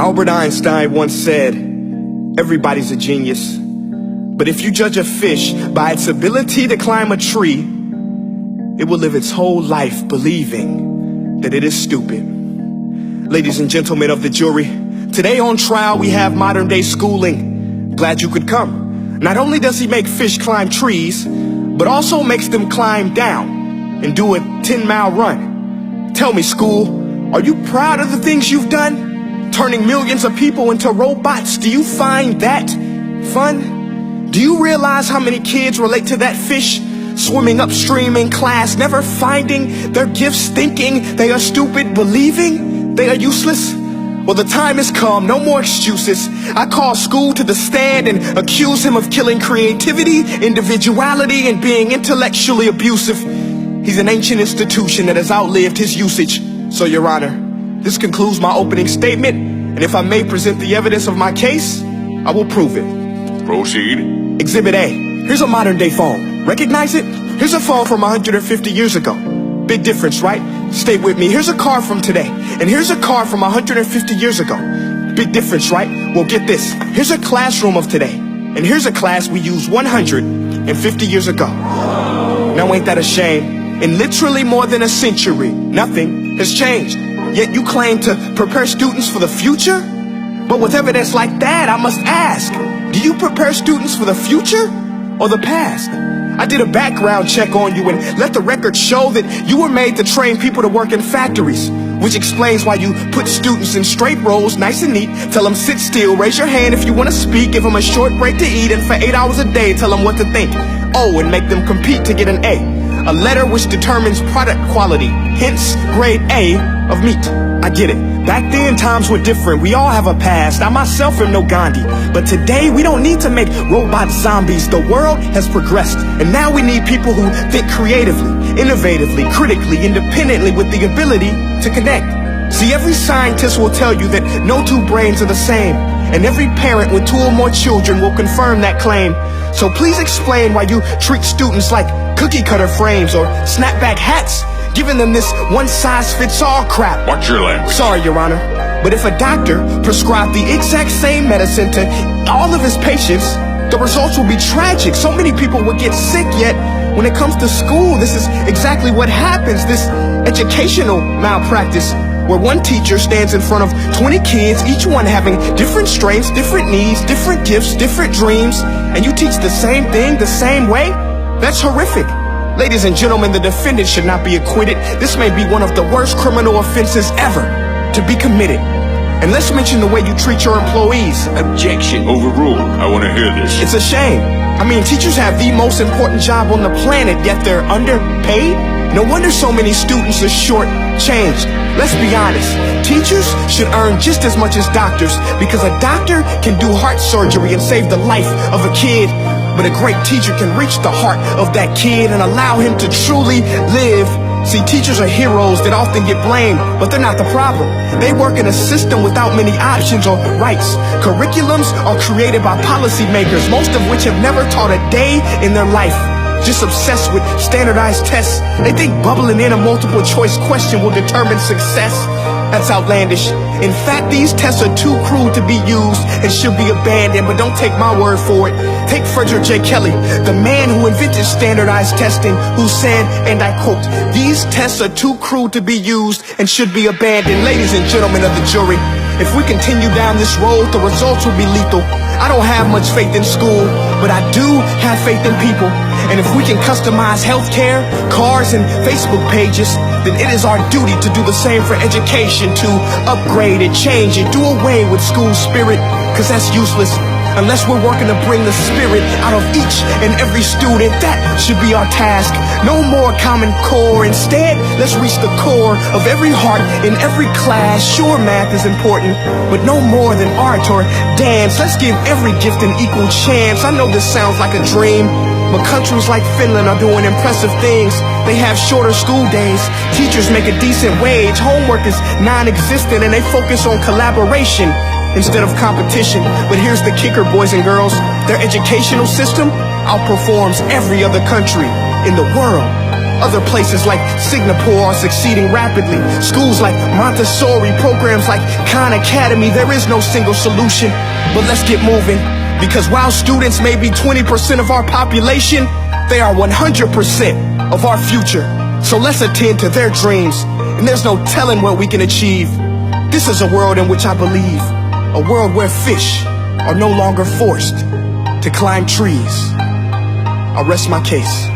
Albert Einstein once said, everybody's a genius. But if you judge a fish by its ability to climb a tree, it will live its whole life believing that it is stupid. Ladies and gentlemen of the jury, today on trial we have modern day schooling. Glad you could come. Not only does he make fish climb trees, but also makes them climb down and do a 10-mile run. Tell me, school, are you proud of the things you've done? Turning millions of people into robots, do you find that fun? Do you realize how many kids relate to that fish swimming upstream in class, never finding their gifts, thinking they are stupid, believing they are useless? Well, the time has come, no more excuses. I call school to the stand and accuse him of killing creativity, individuality, and being intellectually abusive. He's an ancient institution that has outlived his usage. So, Your Honor, this concludes my opening statement, and if I may present the evidence of my case, I will prove it. Proceed. Exhibit A. Here's a modern day phone. Recognize it? Here's a phone from 150 years ago. Big difference, right? Stay with me. Here's a car from today, and here's a car from 150 years ago. Big difference, right? Well, get this. Here's a classroom of today, and here's a class we used 150 years ago. Now ain't that a shame? In literally more than a century, nothing has changed. Yet you claim to prepare students for the future? But with evidence like that, I must ask, do you prepare students for the future or the past? I did a background check on you and let the record show that you were made to train people to work in factories, which explains why you put students in straight rows, nice and neat, tell them sit still, raise your hand if you want to speak, give them a short break to eat, and for 8 hours a day, tell them what to think. Oh, and make them compete to get an A letter which determines product quality, hence grade A of meat. I get it. Back then, times were different. We all have a past. I myself am no Gandhi. But today, we don't need to make robot zombies. The world has progressed. And now we need people who think creatively, innovatively, critically, independently, with the ability to connect. See, every scientist will tell you that no two brains are the same. And every parent with 2 or more children will confirm that claim. So please explain why you treat students like cookie cutter frames or snapback hats, giving them this one-size-fits-all crap. Watch your language. Sorry, Your Honor, but if a doctor prescribed the exact same medicine to all of his patients, the results will be tragic. So many people will get sick, yet when it comes to school, this is exactly what happens, this educational malpractice, where one teacher stands in front of 20 kids, each one having different strengths, different needs, different gifts, different dreams, and you teach the same thing the same way? That's horrific. Ladies and gentlemen, the defendant should not be acquitted. This may be one of the worst criminal offenses ever to be committed. And let's mention the way you treat your employees. Objection. Overruled. I want to hear this. It's a shame. I mean, teachers have the most important job on the planet, yet they're underpaid? No wonder so many students are short-changed. Let's be honest. Teachers should earn just as much as doctors, because a doctor can do heart surgery and save the life of a kid. But a great teacher can reach the heart of that kid and allow him to truly live. See, teachers are heroes that often get blamed, but they're not the problem. They work in a system without many options or rights. Curriculums are created by policymakers, most of which have never taught a day in their life. Just obsessed with standardized tests. They think bubbling in a multiple choice question will determine success. That's outlandish. In fact, these tests are too cruel to be used and should be abandoned, but don't take my word for it. Take Frederick J. Kelly, the man who invented standardized testing, who said, and I quote, "These tests are too cruel to be used and should be abandoned." Ladies and gentlemen of the jury, if we continue down this road, the results will be lethal. I don't have much faith in school, but I do have faith in people. And if we can customize healthcare, cars, and Facebook pages, then it is our duty to do the same for education, to upgrade and change and do away with school spirit, because that's useless. Unless we're working to bring the spirit out of each and every student, that should be our task. No more Common Core. Instead, let's reach the core of every heart in every class. Sure, math is important, but no more than art or dance. Let's give every gift an equal chance. I know this sounds like a dream, but countries like Finland are doing impressive things. They have shorter school days. Teachers make a decent wage. Homework is non-existent, and they focus on collaboration instead of competition. But here's the kicker, boys and girls. Their educational system outperforms every other country in the world. Other places like Singapore are succeeding rapidly. Schools like Montessori, programs like Khan Academy. There is no single solution, but let's get moving. Because while students may be 20% of our population, they are 100% of our future. So let's attend to their dreams, and there's no telling what we can achieve. This is a world in which I believe, a world where fish are no longer forced to climb trees. I'll rest my case.